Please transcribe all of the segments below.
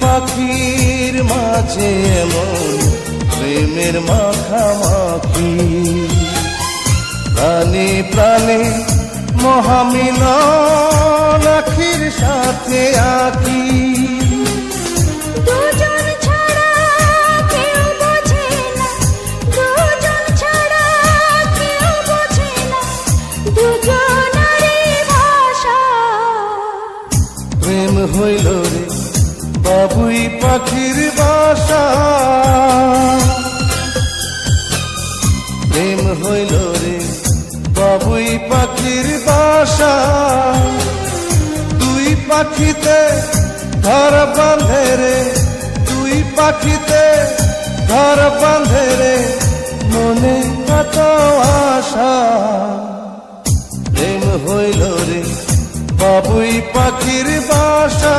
পাখির মাঝে এমন প্রেমের মাখামাখি, প্রাণে প্রাণে মহামিলন আখির সাথে আঁকি। দুজন ছাড়া কেউ বোঝে না, দুজন ছাড়া কেউ বোঝে না, দুজনারই ভাষা। প্রেম হইল রে বাবুই পাখির বাসা, প্রেম হইল রে বাবুই পাখির বাসা। দুই পাখিতে ঘর বাঁধে রে, দুই পাখিতে ঘর বাঁধে রে, মনে কত আশা। প্রেম হইল রে বাবুই পাখির বাসা।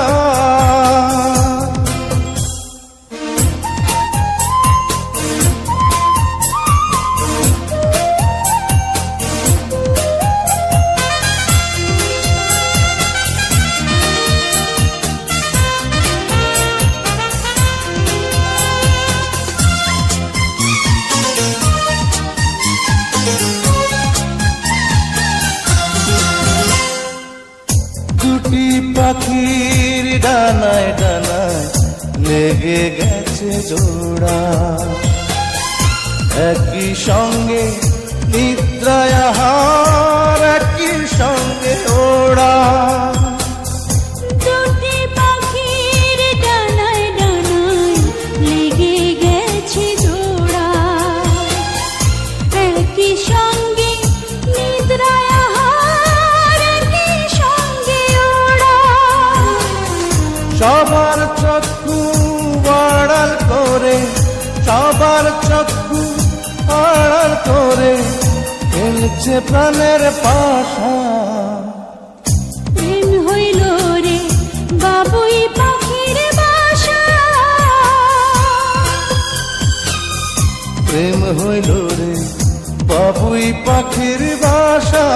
দুটি পাখির ডানায় ডানায় লেগে গেছে জোড়া, একই সঙ্গে নিদ্রায় আহার, একই সঙ্গে ওড়া। দুটি পাখির ডানায় ডানায় লেগে গেছে জোড়া, একই সঙ্গে নিদ্রায় আহার, একই সঙ্গে ওড়া। সবার চক্ষু আড়াল করে, সবার চক্ষু আড়াল করে খেলছে প্রাণের পাশা। প্রেম হইল রে বাবুই পাখির বাসা, প্রেম হইল রে বাবুই পাখির বাসা।